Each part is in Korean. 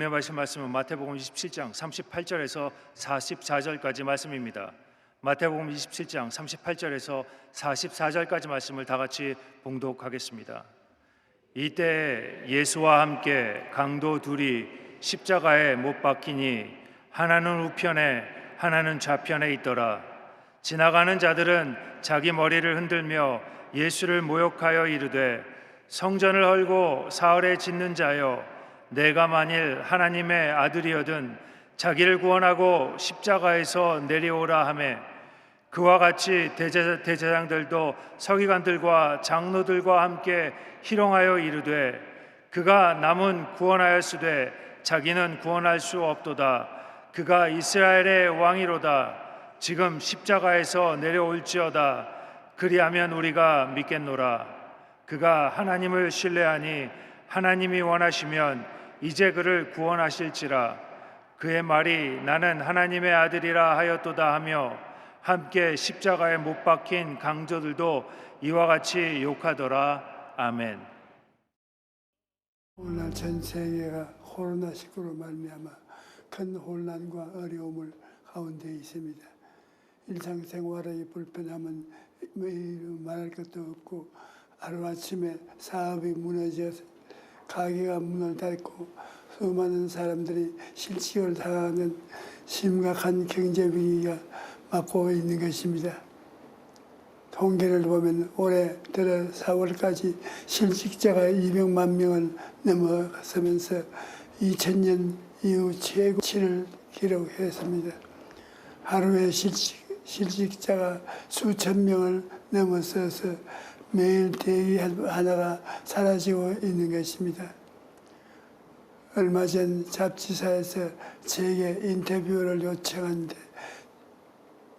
은혜하신 말씀은 마태복음 27장 38절에서 44절까지 말씀입니다. 마태복음 27장 38절에서 44절까지 말씀을 다 같이 봉독하겠습니다. 이때 예수와 함께 강도 둘이 십자가에 못 박히니 하나는 우편에 하나는 좌편에 있더라. 지나가는 자들은 자기 머리를 흔들며 예수를 모욕하여 이르되 성전을 헐고 사흘에 짓는 자여, 내가 만일 하나님의 아들이어든 자기를 구원하고 십자가에서 내려오라 하매, 그와 같이 대제사장들도 서기관들과 장로들과 함께 희롱하여 이르되 그가 남은 구원하였으되 자기는 구원할 수 없도다. 그가 이스라엘의 왕이로다. 지금 십자가에서 내려올지어다. 그리하면 우리가 믿겠노라. 그가 하나님을 신뢰하니 하나님이 원하시면 이제 그를 구원하실지라. 그의 말이 나는 하나님의 아들이라 하였도다 하며 함께 십자가에 못 박힌 강도들도 이와 같이 욕하더라. 아멘. 오늘날 전 세계가 코로나19로 말미암아 큰 혼란과 어려움을 가운데 있습니다. 일상생활의 불편함은 말할 것도 없고, 하루아침에 사업이 무너져서 가게가 문을 닫고 수많은 사람들이 실직을 당하는 심각한 경제 위기가 맞고 있는 것입니다. 통계를 보면 올해 들어 4월까지 실직자가 200만 명을 넘어서면서 2000년 이후 최고치를 기록했습니다. 하루에 실직자가 수천 명을 넘어서서 매일 대기 하나가 사라지고 있는 것입니다. 얼마 전 잡지사에서 제게 인터뷰를 요청한데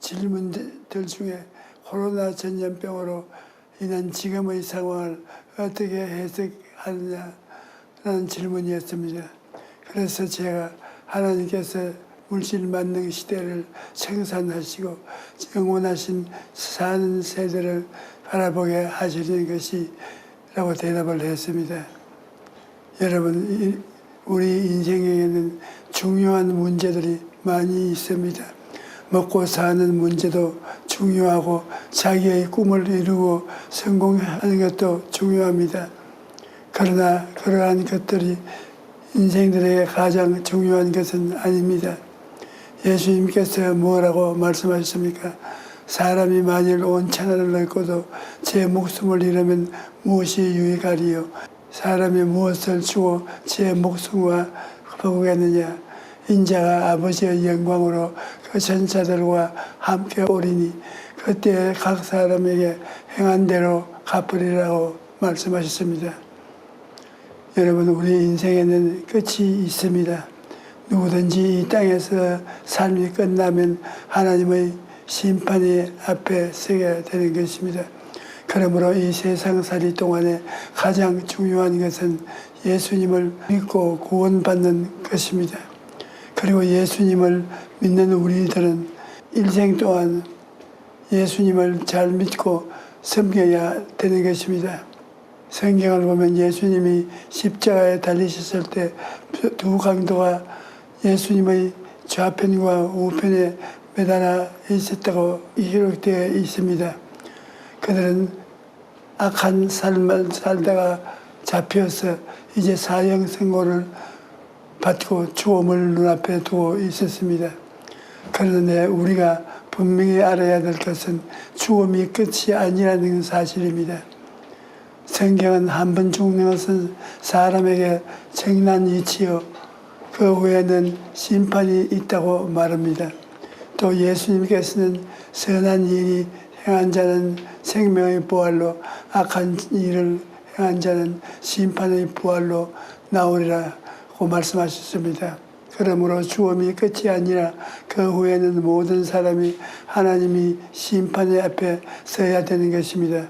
질문들 중에 코로나 전염병으로 인한 지금의 상황을 어떻게 해석하느냐라는 질문이었습니다. 그래서 제가 하나님께서 물질 만능 시대를 청산하시고 영원하신 사는 세대를 바라보게 하시는 것이라고 대답을 했습니다. 여러분, 우리 인생에는 중요한 문제들이 많이 있습니다. 먹고 사는 문제도 중요하고 자기의 꿈을 이루고 성공하는 것도 중요합니다. 그러나 그러한 것들이 인생들에게 가장 중요한 것은 아닙니다. 예수님께서 뭐라고 말씀하셨습니까? 사람이 만일 온 천하를 얻고도 제 목숨을 잃으면 무엇이 유익하리요? 사람이 무엇을 주고 제 목숨과 보겠느냐? 인자가 아버지의 영광으로 그 전사들과 함께 오리니 그때 각 사람에게 행한 대로 갚으리라고 말씀하셨습니다. 여러분, 우리 인생에는 끝이 있습니다. 누구든지 이 땅에서 삶이 끝나면 하나님의 심판이 앞에 서게 되는 것입니다. 그러므로 이 세상살이 동안에 가장 중요한 것은 예수님을 믿고 구원받는 것입니다. 그리고 예수님을 믿는 우리들은 일생 동안 예수님을 잘 믿고 섬겨야 되는 것입니다. 성경을 보면 예수님이 십자가에 달리셨을 때 두 강도가 예수님의 좌편과 우편에 매달아 있었다고 기록되어 있습니다. 그들은 악한 삶을 살다가 잡혀서 이제 사형 선고를 받고 죽음을 눈앞에 두고 있었습니다. 그런데 우리가 분명히 알아야 될 것은 죽음이 끝이 아니라는 사실입니다. 성경은 한 번 죽는 것은 사람에게 정난 이치요, 그 후에는 심판이 있다고 말합니다. 또 예수님께서는 선한 일이 행한 자는 생명의 부활로, 악한 일을 행한 자는 심판의 부활로 나오리라고 말씀하셨습니다. 그러므로 죽음이 끝이 아니라 그 후에는 모든 사람이 하나님이 심판의 앞에 서야 되는 것입니다.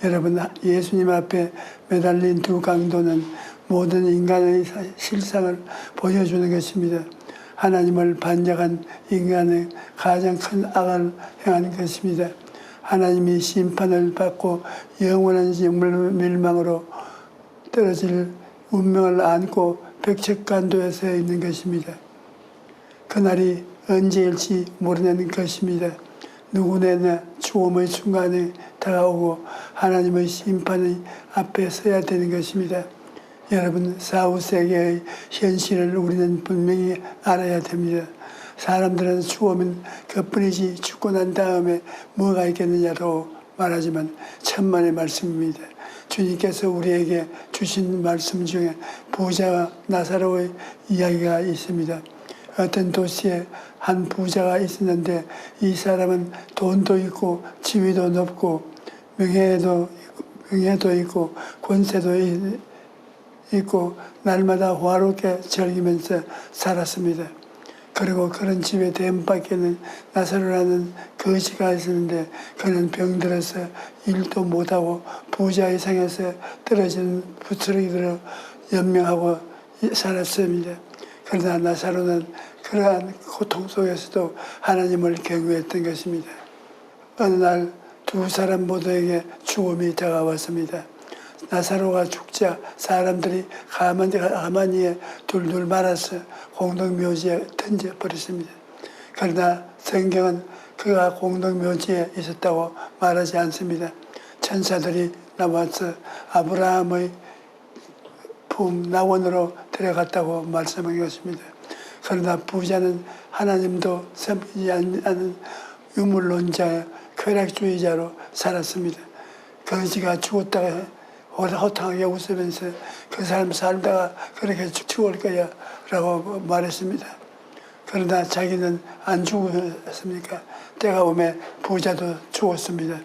여러분, 예수님 앞에 매달린 두 강도는 모든 인간의 실상을 보여주는 것입니다. 하나님을 반역한 인간의 가장 큰 악을 행한 것입니다. 하나님이 심판을 받고 영원한 멸망으로 떨어질 운명을 안고 백척간도에 있는 것입니다. 그날이 언제일지 모르는 것입니다. 누구나 죽음의 순간에 다가오고 하나님의 심판의 앞에 서야 되는 것입니다. 여러분, 사후세계의 현실을 우리는 분명히 알아야 됩니다. 사람들은 죽으면 그뿐이지 죽고 난 다음에 뭐가 있겠느냐고 말하지만 천만의 말씀입니다. 주님께서 우리에게 주신 말씀 중에 부자와 나사로의 이야기가 있습니다. 어떤 도시에 한 부자가 있었는데 이 사람은 돈도 있고 지위도 높고 명예도 있고 권세도 있고 날마다 화롭게 즐기면서 살았습니다. 그리고 그런 집에 대문밖에는 나사로라는 거지가 있었는데 그는 병들어서 일도 못하고 부자의 상에서 떨어지는 부스러기로 연명하고 살았습니다. 그러나 나사로는 그러한 고통 속에서도 하나님을 경외했던 것입니다. 어느 날 두 사람 모두에게 죽음이 다가왔습니다. 나사로가 죽자 사람들이 가만히에 둘둘 말아서 공동묘지에 던져버렸습니다. 그러나 성경은 그가 공동묘지에 있었다고 말하지 않습니다. 천사들이 나와서 아브라함의 품 나원으로 데려갔다고 말씀한 것입니다. 그러나 부자는 하나님도 섬기지 않는 유물론자의 쾌락주의자로 살았습니다. 거지가 죽었다가 호탕하게 웃으면서 그 사람 살다가 그렇게 죽을 거야 라고 말했습니다. 그러나 자기는 안 죽었습니까? 때가 오면 부자도 죽었습니다.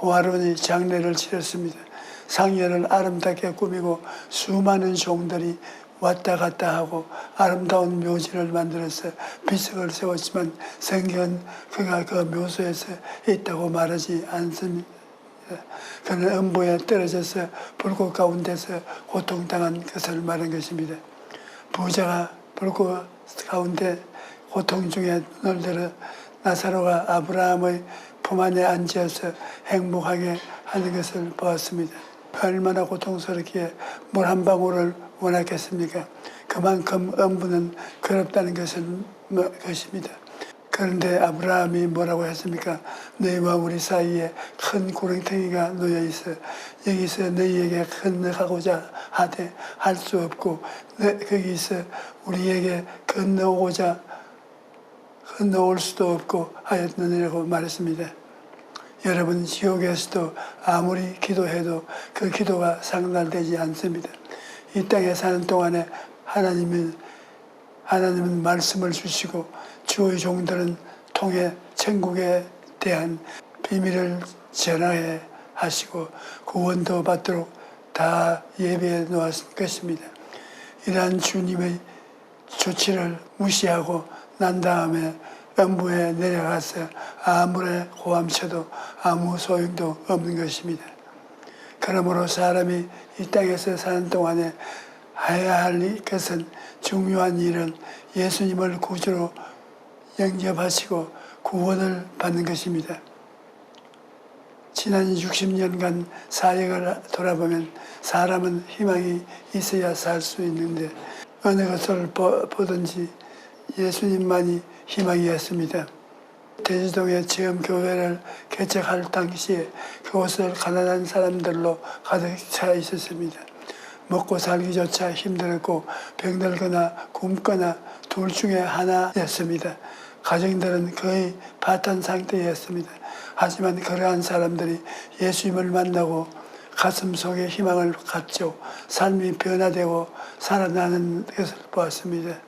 호화로운 장례를 치렀습니다. 상여를 아름답게 꾸미고 수많은 종들이 왔다 갔다 하고 아름다운 묘지를 만들어서 비석을 세웠지만 성경은 그가 그 묘소에서 있다고 말하지 않습니다. 그는 음부에 떨어져서 불꽃 가운데서 고통당한 것을 말한 것입니다. 부자가 불꽃 가운데 고통 중에 눈을 들어 나사로가 아브라함의 품 안에 앉아서 행복하게 하는 것을 보았습니다. 얼마나 고통스럽게 물 한 방울을 원하겠습니까? 그만큼 음부는 괴롭다는 것입니다. 그런데 아브라함이 뭐라고 했습니까? 너희와 우리 사이에 큰 구렁텅이가 놓여 있어 여기서 너희에게 건너가고자 하되 할 수 없고 거기서 우리에게 건너올 수도 없고 하였느니라고 말했습니다. 여러분, 지옥에서도 아무리 기도해도 그 기도가 상달되지 않습니다. 이 땅에 사는 동안에 하나님은 말씀을 주시고 주의 종들은 통해 천국에 대한 비밀을 전하게 하시고 구원도 받도록 다 예배해 놓았을 것입니다. 이러한 주님의 조치를 무시하고 난 다음에 음부에 내려가서 아무리 고함쳐도 아무 소용도 없는 것입니다. 그러므로 사람이 이 땅에서 사는 동안에 해야 할 것은 중요한 일은 예수님을 구주로 영접하시고 구원을 받는 것입니다. 지난 60년간 사역을 돌아보면 사람은 희망이 있어야 살 수 있는데 어느 것을 보든지 예수님만이 희망이었습니다. 대지동에 처음 교회를 개척할 당시에 그곳을 가난한 사람들로 가득 차 있었습니다. 먹고 살기조차 힘들었고 병들거나 굶거나 둘 중에 하나였습니다. 가정들은 거의 파탄 상태였습니다. 하지만 그러한 사람들이 예수님을 만나고 가슴 속에 희망을 갖죠. 삶이 변화되고 살아나는 것을 보았습니다.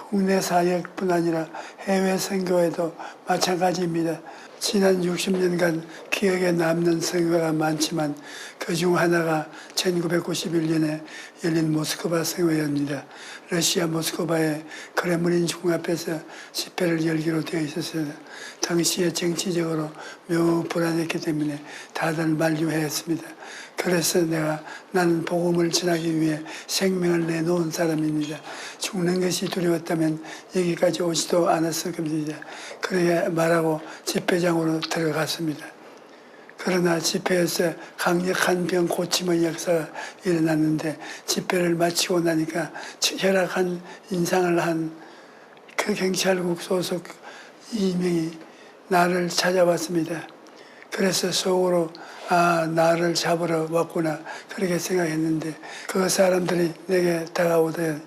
국내 사역뿐 아니라 해외 선교에도 마찬가지입니다. 지난 60년간 기억에 남는 선교가 많지만 그중 하나가 1991년에 열린 모스크바 선교회입니다. 러시아 모스크바의 크레므린 궁 앞에서 집회를 열기로 되어 있었어요. 당시에 정치적으로 매우 불안했기 때문에 다들 만류했습니다. 그래서 나는 복음을 전하기 위해 생명을 내놓은 사람입니다. 죽는 것이 두려웠다면 여기까지 오지도 않았을 겁니다. 그렇게 말하고 집회장으로 들어갔습니다. 그러나 집회에서 강력한 병 고침의 역사가 일어났는데 집회를 마치고 나니까 혈압한 인상을 한 그 경찰국 소속 2명이 나를 찾아왔습니다. 그래서 속으로 나를 잡으러 왔구나 그렇게 생각했는데 그 사람들이 내게 다가오더니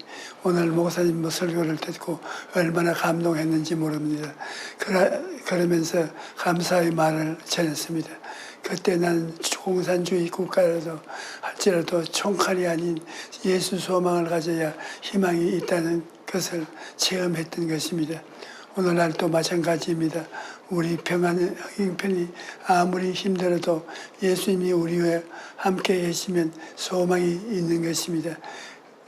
오늘 목사님 설교를 듣고 얼마나 감동했는지 모릅니다. 그러면서 감사의 말을 전했습니다. 그때 나는 공산주의 국가라도 할지라도 총칼이 아닌 예수 소망을 가져야 희망이 있다는 것을 체험했던 것입니다. 오늘날도 마찬가지입니다. 우리 평안 형편이 아무리 힘들어도 예수님이 우리와 함께 계시면 소망이 있는 것입니다.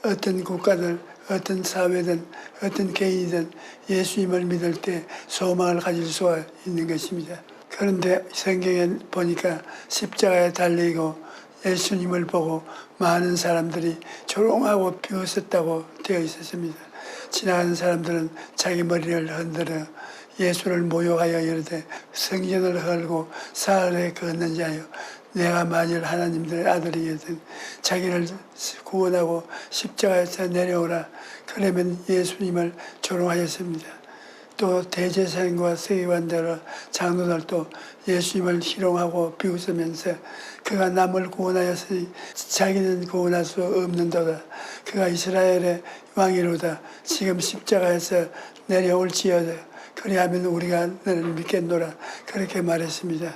어떤 국가들, 어떤 사회든, 어떤 개인이든 예수님을 믿을 때 소망을 가질 수가 있는 것입니다. 그런데 성경에 보니까 십자가에 달리고 예수님을 보고 많은 사람들이 조롱하고 비웃었다고 되어 있었습니다. 지나가는 사람들은 자기 머리를 흔들어 예수를 모욕하여 이르되 성전을 헐고 사흘에 걷는 자여 내가 만일 하나님들의 아들이거든 자기를 구원하고 십자가에서 내려오라 그러면 예수님을 조롱하였습니다. 또 대제사장과 서기관들 장로들도 예수님을 희롱하고 비웃으면서 그가 남을 구원하였으니 자기는 구원할 수 없는도다. 그가 이스라엘의 왕이로다. 지금 십자가에서 내려올지어다. 그리하면 우리가 너를 믿겠노라. 그렇게 말했습니다.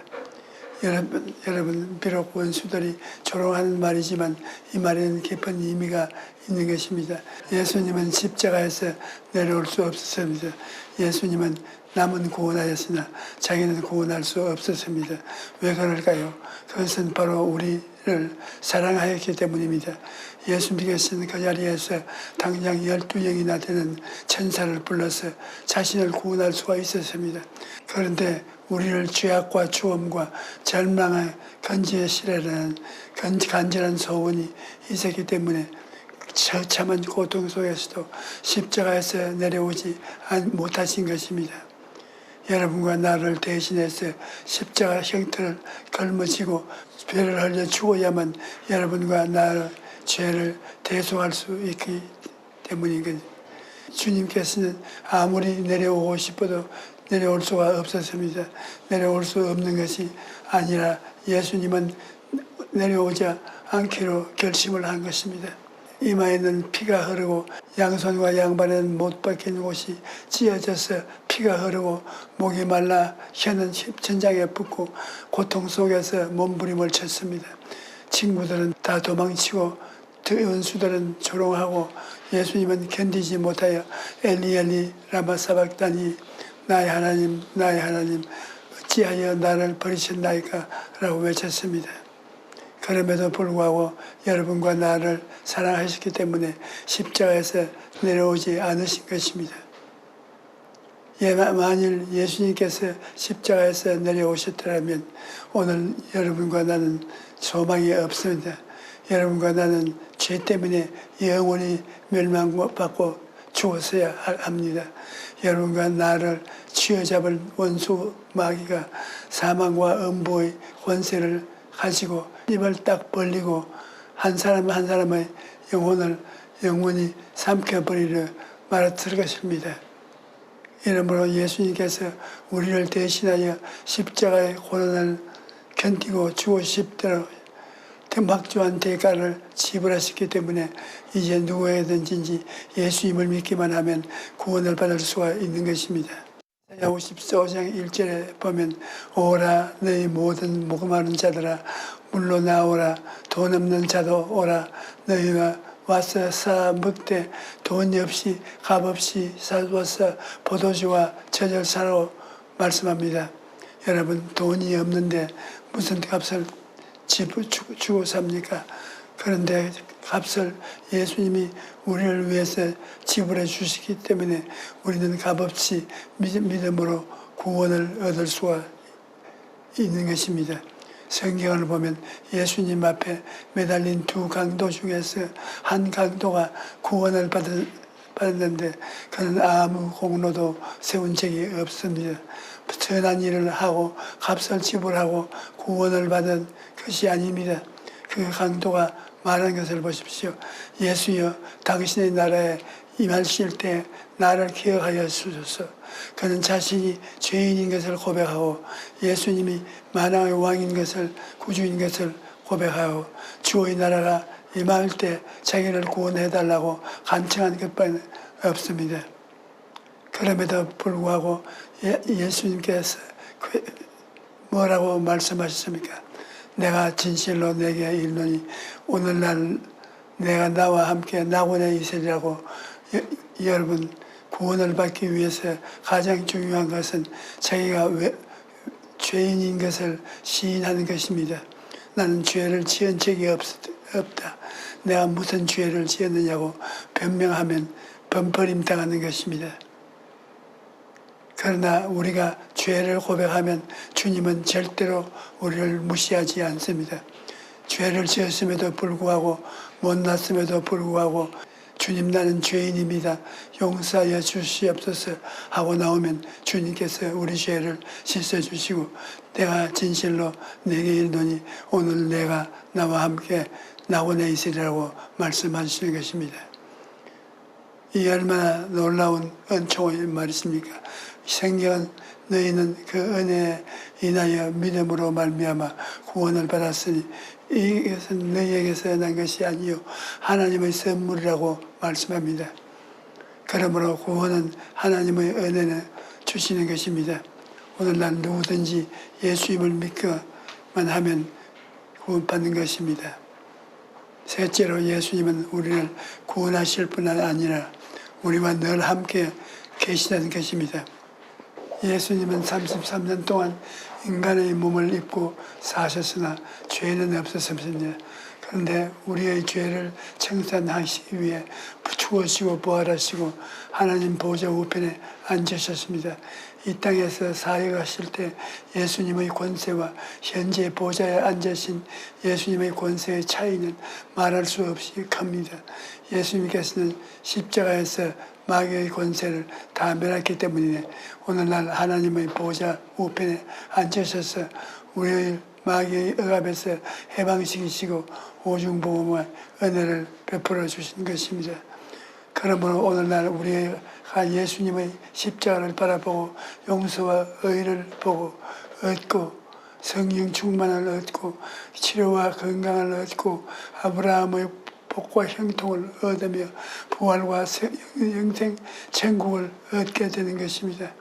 여러분 비록 원수들이 조롱하는 말이지만 이 말에는 깊은 의미가 있는 것입니다. 예수님은 십자가에서 내려올 수 없었습니다. 예수님은 남은 구원하였으나 자기는 구원할 수 없었습니다. 왜 그럴까요? 그것은 바로 우리를 사랑하였기 때문입니다. 예수님께서는 그 자리에서 당장 12명이나 되는 천사를 불러서 자신을 구원할 수가 있었습니다. 그런데 우리를 죄악과 추움과 절망의 건지의 시래라는 간절한 소원이 있었기 때문에 처참한 고통 속에서도 십자가에서 내려오지 못하신 것입니다. 여러분과 나를 대신해서 십자가 형태를 걸머지고 배를 흘려 죽어야만 여러분과 나의 죄를 대속할 수 있기 때문인 것입니다. 주님께서는 아무리 내려오고 싶어도 내려올 수가 없었습니다. 내려올 수 없는 것이 아니라 예수님은 내려오지 않기로 결심을 한 것입니다. 이마에는 피가 흐르고 양손과 양발에는 못 박힌 옷이 찢어져서 피가 흐르고 목이 말라 혀는 천장에 붙고 고통 속에서 몸부림을 쳤습니다. 친구들은 다 도망치고 원수들은 조롱하고 예수님은 견디지 못하여 엘리 엘리 라마 사박다니 나의 하나님 나의 하나님 어찌하여 나를 버리셨나이까 라고 외쳤습니다. 그럼에도 불구하고 여러분과 나를 사랑하셨기 때문에 십자가에서 내려오지 않으신 것입니다. 만일 예수님께서 십자가에서 내려오셨더라면 오늘 여러분과 나는 소망이 없습니다. 여러분과 나는 죄 때문에 영원히 멸망받고 죽었어야 합니다. 여러분과 나를 쥐어잡을 원수 마귀가 사망과 음부의 권세를 가지고 입을 딱 벌리고 한 사람 한 사람의 영혼을 영원히 삼켜버리려 말았을 것입니다. 이러므로 예수님께서 우리를 대신하여 십자가의 고난을 견디고 죽으십대로 막중한 대가를 지불하셨기 때문에 이제 누구에든지 예수님을 믿기만 하면 구원을 받을 수가 있는 것입니다. 55장 1절에 보면 오라 너희 모든 목마른 자들아 물로 나오라 돈 없는 자도 오라 너희가 와서 사 먹되 돈 없이 값 없이 사와서 포도주와 저절사로 말씀합니다. 여러분 돈이 없는데 무슨 값을 주고 삽니까? 그런데 값을 예수님이 우리를 위해서 지불해 주시기 때문에 우리는 값없이 믿음으로 구원을 얻을 수가 있는 것입니다. 성경을 보면 예수님 앞에 매달린 두 강도 중에서 한 강도가 구원을 받았는데 그는 아무 공로도 세운 적이 없습니다. 선한 일을 하고 값을 지불하고 구원을 받은 것이 아닙니다. 그 강도가 말한 것을 보십시오. 예수여 당신의 나라에 임하실 때 나를 기억하여 주소서. 그는 자신이 죄인인 것을 고백하고 예수님이 만왕의 왕인 것을 구주인 것을 고백하고 주의 나라가 임할 때 자기를 구원해달라고 간청한 것뿐 없습니다. 그럼에도 불구하고 예수님께서 뭐라고 말씀하셨습니까? 내가 진실로 내게 이르노니 오늘날 내가 나와 함께 낙원에 있으리라고. 여러분, 구원을 받기 위해서 가장 중요한 것은 자기가 죄인인 것을 시인하는 것입니다. 나는 죄를 지은 적이 없다. 내가 무슨 죄를 지었느냐고 변명하면 번버림 당하는 것입니다. 그러나 우리가 죄를 고백하면 주님은 절대로 우리를 무시하지 않습니다. 죄를 지었음에도 불구하고 못났음에도 불구하고 주님 나는 죄인입니다. 용서하여 주시옵소서 하고 나오면 주님께서 우리 죄를 씻어주시고 내가 진실로 내게 이르노니 오늘 내가 나와 함께 낙원에 있으리라고 말씀하시는 것입니다. 이 얼마나 놀라운 은총의 말이십니까? 생명은 너희는 그 은혜에 인하여 믿음으로 말미암아 구원을 받았으니 이것은 너희에게서 난 것이 아니요 하나님의 선물이라고 말씀합니다. 그러므로 구원은 하나님의 은혜는 주시는 것입니다. 오늘날 누구든지 예수님을 믿고만 하면 구원받는 것입니다. 셋째로 예수님은 우리를 구원하실 뿐 아니라 우리와 늘 함께 계시다는 것입니다. 예수님은 33년 동안 인간의 몸을 입고 사셨으나 죄는 없었습니다. 그런데 우리의 죄를 청산하시기 위해 죽으시고 부활하시고 하나님 보좌 우편에 앉으셨습니다. 이 땅에서 사역하실 때 예수님의 권세와 현재 보좌에 앉으신 예수님의 권세의 차이는 말할 수 없이 큽니다. 예수님께서는 십자가에서 마귀의 권세를 다 멸했기 때문에 오늘날 하나님의 보좌 우편에 앉으셔서 우리의 마귀의 억압에서 해방시키시고 오중보험과 은혜를 베풀어 주신 것입니다. 그러므로 오늘날 우리가 예수님의 십자가를 바라보고 용서와 의를 보고 얻고 성령 충만을 얻고 치료와 건강을 얻고 아브라함의 복과 형통을 얻으며 부활과 영생 천국을 얻게 되는 것입니다.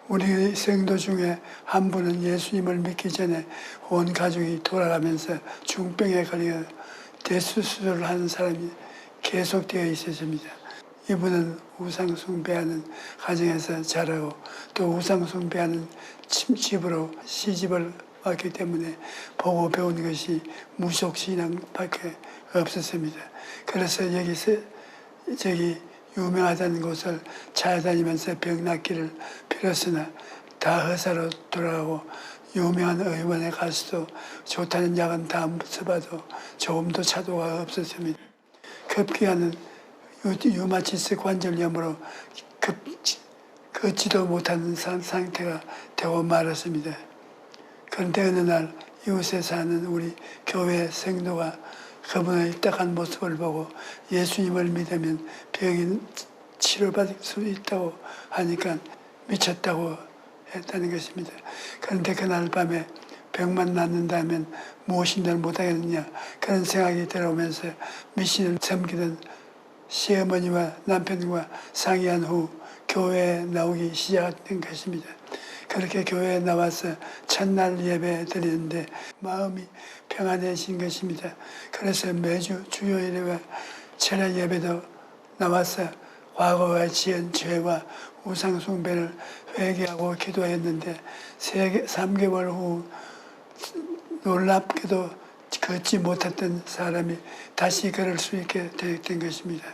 우리 성도 중에 한 분은 예수님을 믿기 전에 온 가족이 돌아가면서 중병에 걸려 대수술을 하는 사람이 계속되어 있었습니다. 이분은 우상 숭배하는 가정에서 자라고 또 우상 숭배하는 집으로 시집을 왔기 때문에 보고 배운 것이 무속신앙밖에 없었습니다. 그래서 여기서 저기 유명하다는 곳을 찾아다니면서 병 낫기를 빌었으나 다 허사로 돌아가고 유명한 의원에 가서도 좋다는 약은 다 써봐도 조금도 차도가 없었습니다. 급기야는 유마티스 관절염으로 걷지도 못하는 상태가 되고 말았습니다. 그런데 어느 날 이웃에 사는 우리 교회 성도가 그분의 딱한 모습을 보고 예수님을 믿으면 병이 치료받을 수 있다고 하니까 미쳤다고 했다는 것입니다. 그런데 그날 밤에 병만 낫는다면 무엇인들 못하겠느냐 그런 생각이 들어오면서 미신을 섬기던 시어머니와 남편과 상의한 후 교회에 나오기 시작된 것입니다. 그렇게 교회에 나와서 첫날 예배 드리는데 마음이 평안해진 것입니다. 그래서 매주 주요일과 철야 예배도 나와서 과거에 지은 죄와 우상 숭배를 회개하고 기도했는데 3개월 후 놀랍게도 걷지 못했던 사람이 다시 걸을 수 있게 된 것입니다.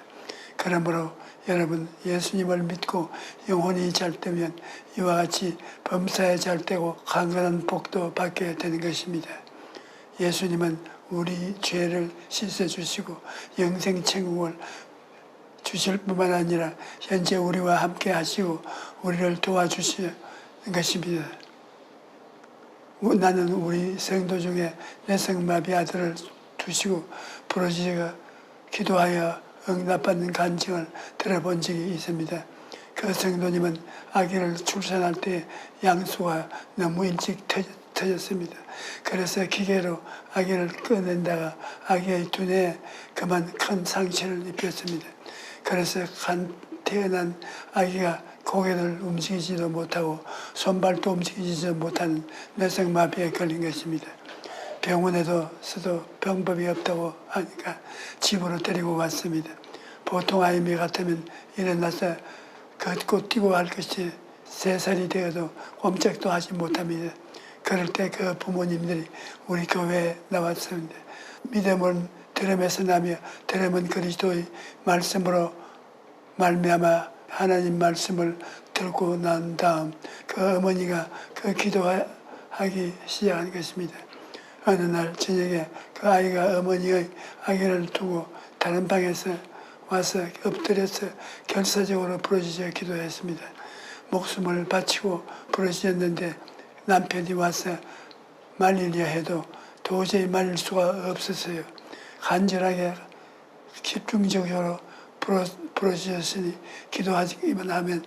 그러므로 여러분 예수님을 믿고 영혼이 잘 되면 이와 같이 범사에 잘 되고 강건한 복도 받게 되는 것입니다. 예수님은 우리 죄를 씻어주시고 영생 천국을 주실 뿐만 아니라 현재 우리와 함께 하시고 우리를 도와주시는 것입니다. 나는 우리 성도 중에 뇌성마비 아들을 두시고 부러지가 기도하여 응답받는 간증을 들어본 적이 있습니다. 그 성도님은 아기를 출산할 때 양수가 너무 일찍 터졌습니다. 그래서 기계로 아기를 꺼낸다가 아기의 두뇌에 그만 큰 상처를 입혔습니다. 그래서 태어난 아기가 고개를 움직이지도 못하고 손발도 움직이지도 못하는 뇌성마비에 걸린 것입니다. 병원에서도 방법이 없다고 하니까 집으로 데리고 왔습니다. 보통 아이미 같으면 일어나서 걷고 뛰고 할 것이 3살이 되어도 꼼짝도 하지 못합니다. 그럴 때 그 부모님들이 우리 교회에 나왔습니다. 믿음은 들음에서 나며 들음은 그리스도의 말씀으로 말미암아 하나님 말씀을 듣고 난 다음 그 어머니가 그 기도하기 시작한 것입니다. 어느 날 저녁에 그 아이가 어머니의 아기를 두고 다른 방에서 와서 엎드려서 결사적으로 부르짖어 기도했습니다. 목숨을 바치고 부르짖었는데 남편이 와서 말리려 해도 도저히 말릴 수가 없었어요. 간절하게 집중적으로 부르짖었으니 기도하기만 하면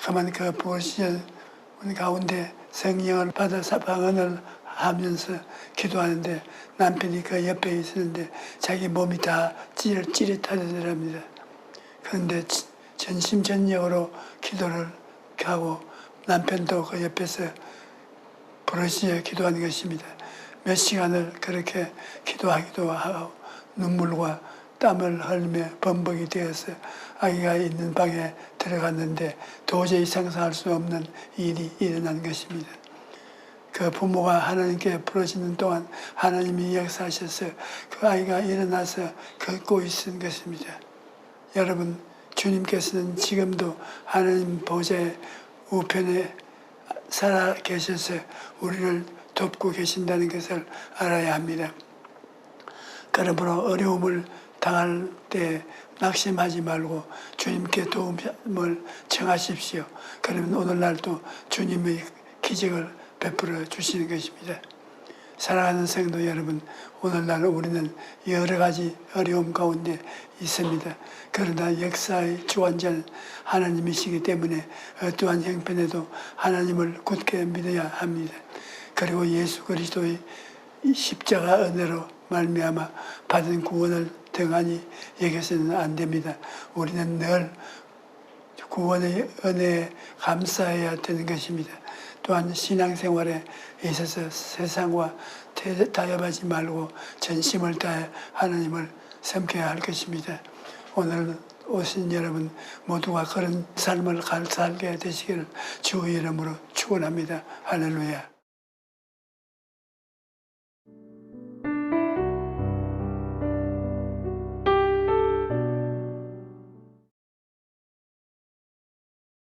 그만 그 부르짖은 가운데 성령을 받아서 방언을 하면서 기도하는데 남편이 그 옆에 있었는데 자기 몸이 다 찌릿하더랍니다. 그런데 전심전력으로 기도를 하고 남편도 그 옆에서 부르짖어 기도하는 것입니다. 몇 시간을 그렇게 기도하기도 하고 눈물과 땀을 흘리며 범벅이 되어서 아기가 있는 방에 들어갔는데 도저히 상상할 수 없는 일이 일어난 것입니다. 그 부모가 하나님께 부르짖는 동안 하나님이 역사하셔서 그 아이가 일어나서 걷고 있는 것입니다. 여러분, 주님께서는 지금도 하나님 보좌의 우편에 살아 계셔서 우리를 돕고 계신다는 것을 알아야 합니다. 그러므로 어려움을 당할 때 낙심하지 말고 주님께 도움을 청하십시오. 그러면 오늘날도 주님의 기적을 베풀어 주시는 것입니다. 사랑하는 성도 여러분, 오늘날 우리는 여러 가지 어려움 가운데 있습니다. 그러나 역사의 주관자는 하나님이시기 때문에 어떠한 형편에도 하나님을 굳게 믿어야 합니다. 그리고 예수 그리스도의 십자가 은혜로 말미암아 받은 구원을 등한히 여겨서는 안 됩니다. 우리는 늘 구원의 은혜에 감사해야 되는 것입니다. 또한 신앙생활에 있어서 세상과 타협하지 말고 전심을 다해 하나님을 섬겨야 할 것입니다. 오늘 오신 여러분 모두가 그런 삶을 살게 되시기를 주의 이름으로 축원합니다. 할렐루야.